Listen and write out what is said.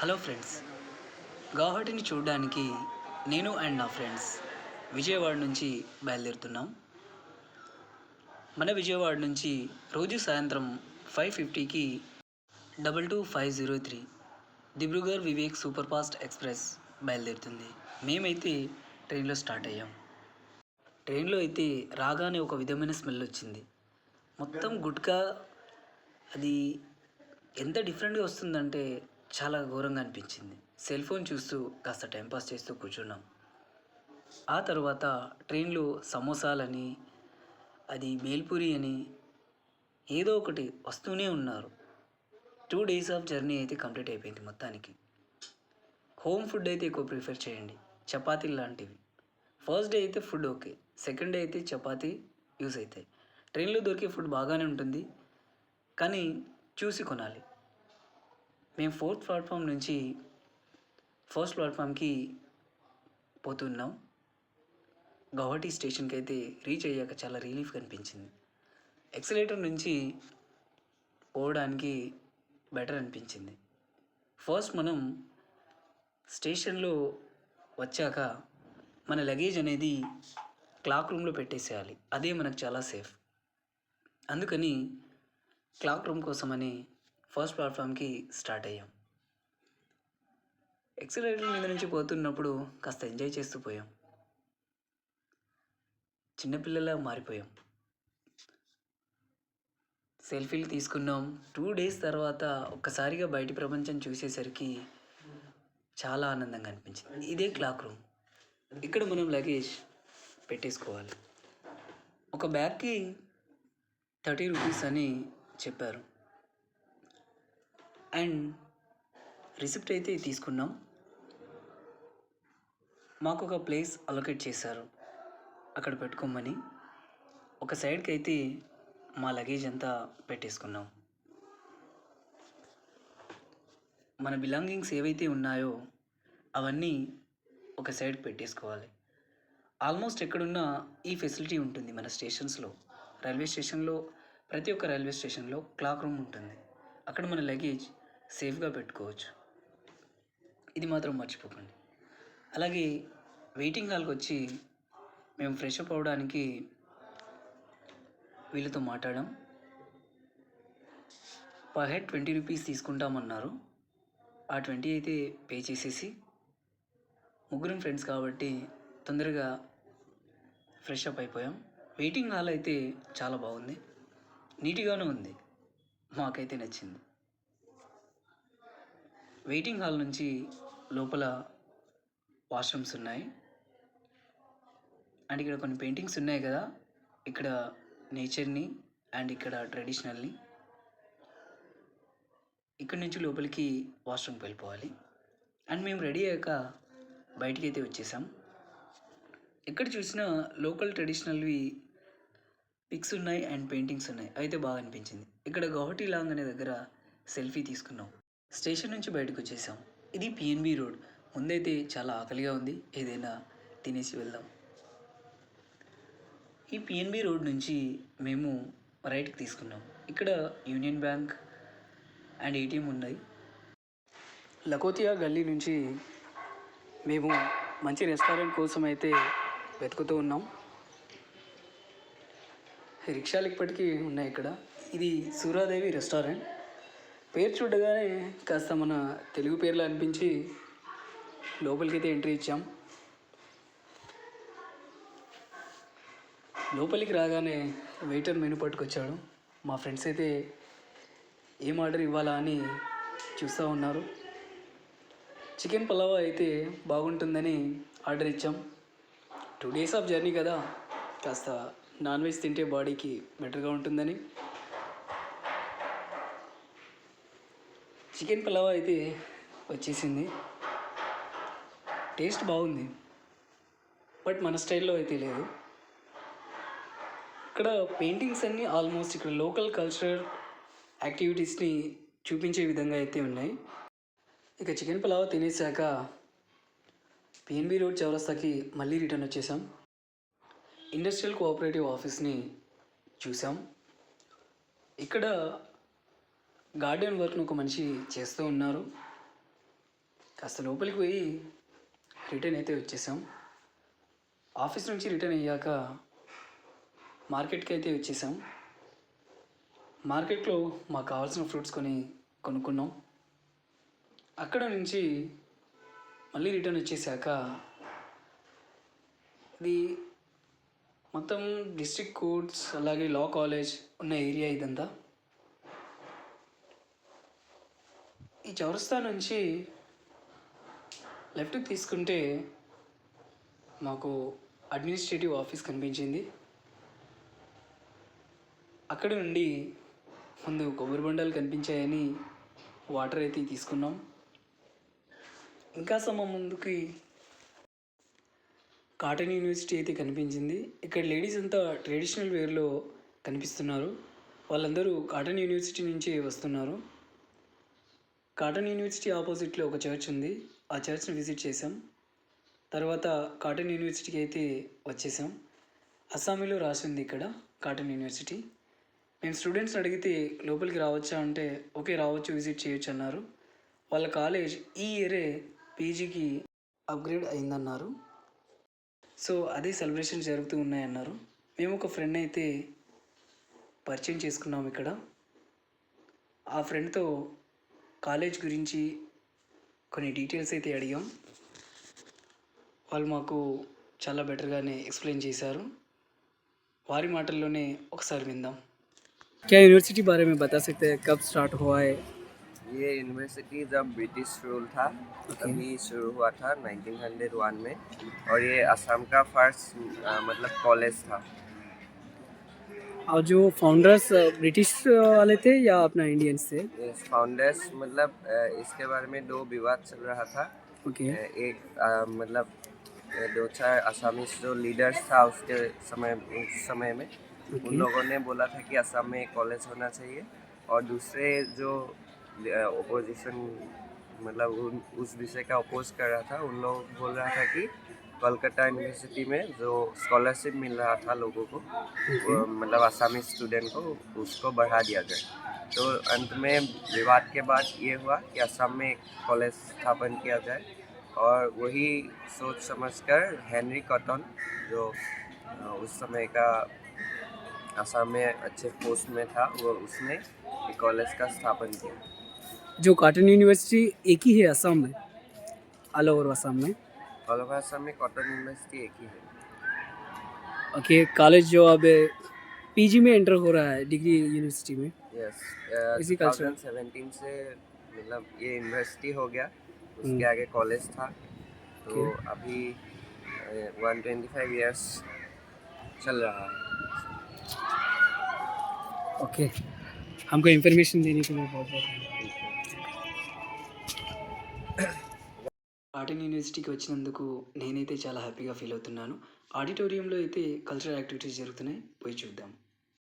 Hello friends, గౌహటిని చూడడానికి నేను and నా ఫ్రెండ్స్ విజయవాడ నుంచి బయలుదేరుతున్నాం. మన విజయవాడ నుంచి రోజు సాయంత్రం 5:50కి 22503 Dibrugarh Vivek super fast express బయలుదేరుతుంది. మేమైతే ట్రైన్లో స్టార్ట్ అయ్యాం. ట్రైన్లో అయితే రాగానే ఒక విధమైన స్మెల్ వచ్చింది. మొత్తం గుట్కా. అది ఎంత డిఫరెంట్గా వస్తుందంటే చాలా ఘోరంగా అనిపించింది. సెల్ ఫోన్ చూస్తూ కాస్త టైంపాస్ చేస్తూ కూర్చున్నాం. ఆ తర్వాత ట్రైన్లో సమోసాలని, అది బేల్పూరి అని ఏదో ఒకటి వస్తూనే ఉన్నారు. 2 days ఆఫ్ జర్నీ అయితే కంప్లీట్ అయిపోయింది మొత్తానికి. హోమ్ ఫుడ్ అయితే ఎక్కువ ప్రిఫర్ చేయండి, చపాతీలు లాంటివి. ఫస్ట్ డే అయితే ఫుడ్ ఓకే, సెకండ్ డే అయితే చపాతీ యూస్ అవుతాయి. ట్రైన్లో దొరికే ఫుడ్ బాగానే ఉంటుంది, కానీ చూసి కొనాలి. మేము 4th ప్లాట్ఫామ్ నుంచి 1st ప్లాట్ఫామ్కి పోతున్నాం. గౌహటి స్టేషన్కి అయితే రీచ్ అయ్యాక చాలా రిలీఫ్గా అనిపించింది. ఎక్సలేటర్ నుంచి పోవడానికి బెటర్ అనిపించింది. ఫస్ట్ మనం స్టేషన్లో వచ్చాక మన లగేజ్ అనేది క్లాక్ రూమ్లో పెట్టేసేయాలి. అదే మనకు చాలా సేఫ్. అందుకని క్లాక్ రూమ్ కోసమని ఫస్ట్ ప్లాట్ఫామ్కి స్టార్ట్ అయ్యాం. ఎక్సలేటర్ మీద నుంచి పోతున్నప్పుడు కాస్త ఎంజాయ్ చేస్తూ పోయాం. చిన్నపిల్లలా మారిపోయాం. సెల్ఫీలు తీసుకున్నాం. 2 days తర్వాత ఒక్కసారిగా బయటి ప్రపంచం చూసేసరికి చాలా ఆనందంగా అనిపించింది. ఇదే క్లాక్ రూమ్. ఇక్కడ మనం లగేజ్ పెట్టేసుకోవాలి. ఒక బ్యాగ్కి 30 రూపీస్ అని చెప్పారు. అండ్ రిసిప్ట్ అయితే తీసుకున్నాం. మాకు ఒక ప్లేస్ అలొకేట్ చేశారు, అక్కడ పెట్టుకోమని. ఒక సైడ్కి అయితే మా లగేజ్ అంతా పెట్టేసుకున్నాం. మన బిలాంగింగ్స్ ఏవైతే ఉన్నాయో అవన్నీ ఒక సైడ్కి పెట్టేసుకోవాలి. ఆల్మోస్ట్ ఎక్కడున్నా ఈ ఫెసిలిటీ ఉంటుంది మన స్టేషన్స్లో. రైల్వే స్టేషన్లో, ప్రతి ఒక్క రైల్వే స్టేషన్లో క్లాక్ రూమ్ ఉంటుంది. అక్కడ మన లగేజ్ సేఫ్గా పెట్టుకోవచ్చు. ఇది మాత్రం మర్చిపోకండి. అలాగే వెయిటింగ్ హాల్కి వచ్చి మేము ఫ్రెష్ అప్ అవ్వడానికి వీళ్ళతో మాట్లాడాం. పర్ హెడ్ 20 రూపీస్ తీసుకుంటామన్నారు. ఆ 20 అయితే పే చేసేసి ముగ్గురం ఫ్రెండ్స్ కాబట్టి తొందరగా ఫ్రెష్ అప్ అయిపోయాం. వెయిటింగ్ హాల్ అయితే చాలా బాగుంది, నీట్గానే ఉంది. మాకైతే నచ్చింది. వెయిటింగ్ హాల్ నుంచి లోపల వాష్రూమ్స్ ఉన్నాయి. అండ్ ఇక్కడ కొన్ని పెయింటింగ్స్ ఉన్నాయి కదా, ఇక్కడ నేచర్ని అండ్ ఇక్కడ ట్రెడిషనల్ని. ఇక్కడ నుంచి లోపలికి వాష్రూమ్కి వెళ్ళిపోవాలి. అండ్ మేము రెడీ అయ్యాక బయటికి అయితే వచ్చేసాం. ఎక్కడ చూసినా లోకల్ ట్రెడిషనల్వి పిక్స్ ఉన్నాయి అండ్ పెయింటింగ్స్ ఉన్నాయి, అయితే బాగా అనిపించింది. ఇక్కడ గౌహటి లాంగ్ అనే దగ్గర సెల్ఫీ తీసుకున్నాం. స్టేషన్ నుంచి బయటకు వచ్చేసాం. ఇది పిఎన్బి రోడ్. ముందైతే చాలా ఆకలిగా ఉంది, ఏదైనా తినేసి వెళ్దాం. ఈ పిఎన్బి రోడ్ నుంచి మేము రైట్కి తీసుకున్నాం. ఇక్కడ యూనియన్ బ్యాంక్ అండ్ ఏటీఎం ఉన్నాయి. లకోతియా గల్లీ నుంచి మేము మంచి రెస్టారెంట్ కోసం అయితే వెతుకుతూ ఉన్నాం. రిక్షాలు ఇప్పటికీ ఉన్నాయి ఇక్కడ. ఇది సూరాదేవి రెస్టారెంట్. పేరు చూడగానే కాస్త మన తెలుగు పేర్లు అనిపించి లోపలికి అయితే ఎంట్రీ ఇచ్చాం. లోపలికి రాగానే వెయిటర్ మెనూ పట్టుకొచ్చాడు. మా ఫ్రెండ్స్ అయితే ఏం ఆర్డర్ ఇవ్వాలా అని చూస్తూ ఉన్నారు. చికెన్ పలావ్ అయితే బాగుంటుందని ఆర్డర్ ఇచ్చాం. 2 days ఆఫ్ జర్నీ కదా, కాస్త నాన్ వెజ్ తింటే బాడీకి బెటర్గా ఉంటుందని చికెన్ పలావ్ అయితే వచ్చేసింది. టేస్ట్ బాగుంది, బట్ మన స్టైల్లో అయితే లేదు. ఇక్కడ పెయింటింగ్స్ అన్నీ ఆల్మోస్ట్ ఇక్కడ లోకల్ కల్చరల్ యాక్టివిటీస్ని చూపించే విధంగా అయితే ఉన్నాయి. ఇక చికెన్ పలావ్ తినేసాక పిఎన్బి రోడ్ చౌరస్తాకి మళ్ళీ రిటర్న్ వచ్చేసాం. ఇండస్ట్రియల్ కోఆపరేటివ్ ఆఫీస్ని చూసాం. ఇక్కడ గార్డెన్ వర్క్ను ఒక మనిషి చేస్తూ ఉన్నారు. కాస్త లోపలికి పోయి రిటర్న్ అయితే వచ్చేసాం. ఆఫీస్ నుంచి రిటర్న్ అయ్యాక మార్కెట్కి అయితే వచ్చేసాం. మార్కెట్లో మాకు కావాల్సిన ఫ్రూట్స్ కొనుక్కున్నాం. అక్కడ నుంచి మళ్ళీ రిటర్న్ వచ్చేసాక ఇది మొత్తం డిస్ట్రిక్ట్ కోర్ట్స్ అలాగే లా కాలేజ్ ఉన్న ఏరియా ఇదంతా. ఈ చౌరస్తా నుంచి లెఫ్ట్ తీసుకుంటే మాకు అడ్మినిస్ట్రేటివ్ ఆఫీస్ కనిపించింది. అక్కడ నుండి ముందు కొబ్బరి బొండాలు కనిపించాయని వాటర్ అయితే తీసుకున్నాం. ఇంకా ముందుకి కాటన్ యూనివర్సిటీ అయితే కనిపించింది. ఇక్కడ లేడీస్ అంతా ట్రెడిషనల్ వేర్లో కనిపిస్తున్నారు. వాళ్ళందరూ కాటన్ యూనివర్సిటీ నుంచి వస్తున్నారు. కాటన్ యూనివర్సిటీ ఆపోజిట్లో ఒక చర్చ్ ఉంది. ఆ చర్చ్ని విజిట్ చేసాం. తర్వాత కాటన్ యూనివర్సిటీకి అయితే వచ్చేసాం. అస్సామీలో రాసింది ఇక్కడ కాటన్ యూనివర్సిటీ. మేము స్టూడెంట్స్ని అడిగితే లోపలికి రావచ్చా అంటే ఓకే రావచ్చు, విజిట్ చేయొచ్చు అన్నారు. వాళ్ళ కాలేజ్ ఈ ఇయరే పీజీకి అప్గ్రేడ్ అయిందన్నారు. సో అదే సెలబ్రేషన్ జరుగుతూ ఉన్నాయన్నారు. మేము ఒక ఫ్రెండ్ అయితే పరిచయం చేసుకున్నాం ఇక్కడ. ఆ ఫ్రెండ్తో కాలేజ్ గురించి కొన్ని డీటెయిల్స్ అయితే అడిగాం. వాళ్ళు మాకు చాలా బెటర్గానే ఎక్స్ప్లెయిన్ చేశారు. వారి మాటల్లోనే ఒకసారి విందాం. क्या यूनिवर्सिटी बारे में बता सकते हैं, कब स्टार्ट हुआ है? ये यूनिवर्सिटी जब ब्रिटिश रूल था तभी शुरू हुआ था 1901 में, और ये असम का फर्स्ट मतलब कॉलेज था। और जो फाउंडर्स ब्रिटिश वाले थे या अपना इंडियंस थे? इस फाउंडर्स मतलब इसके बारे में दो विवाद चल रहा था। ओके. एक मतलब दो चार असमीज जो लीडर्स था उसके उस समय में उन लोगों ने बोला था कि असम में एक कॉलेज होना चाहिए, और दूसरे जो ओपोजिशन मतलब उस विषय का अपोज कर रहा था, उन लोग बोल रहा था कि कोलकाता यूनिवर्सिटी में जो स्कॉलरशिप मिल रहा था लोगों को, मतलब आसामी स्टूडेंट को, उसको बढ़ा दिया जाए। तो अंत में विवाद के बाद ये हुआ कि असम में एक कॉलेज स्थापन किया जाए, और वही सोच समझकर हेनरी कॉटन जो उस समय का असम में अच्छे पोस्ट में था, वो उसने कॉलेज का स्थापन किया। जो कॉटन यूनिवर्सिटी एक ही है असम में, ऑल ओवर असम में? ऑल ओवर असम में कॉटन यूनिवर्सिटी एक ही है। ओके. कॉलेज जो अब पीजी में एंटर हो रहा है, डिग्री यूनिवर्सिटी में? यस, इसी कल्चर 2017 से मतलब ये यूनिवर्सिटी हो गया, उसके आगे कॉलेज था। तो अभी 125 इयर्स चल रहा है। ओके. हमको इन्फॉर्मेशन देने के लिए बहुत बहुत కాటన్ యూనివర్సిటీకి వచ్చినందుకు నేనైతే చాలా హ్యాపీగా ఫీల్ అవుతున్నాను. ఆడిటోరియంలో అయితే కల్చరల్ యాక్టివిటీస్ జరుగుతున్నాయి, పోయి చూద్దాం.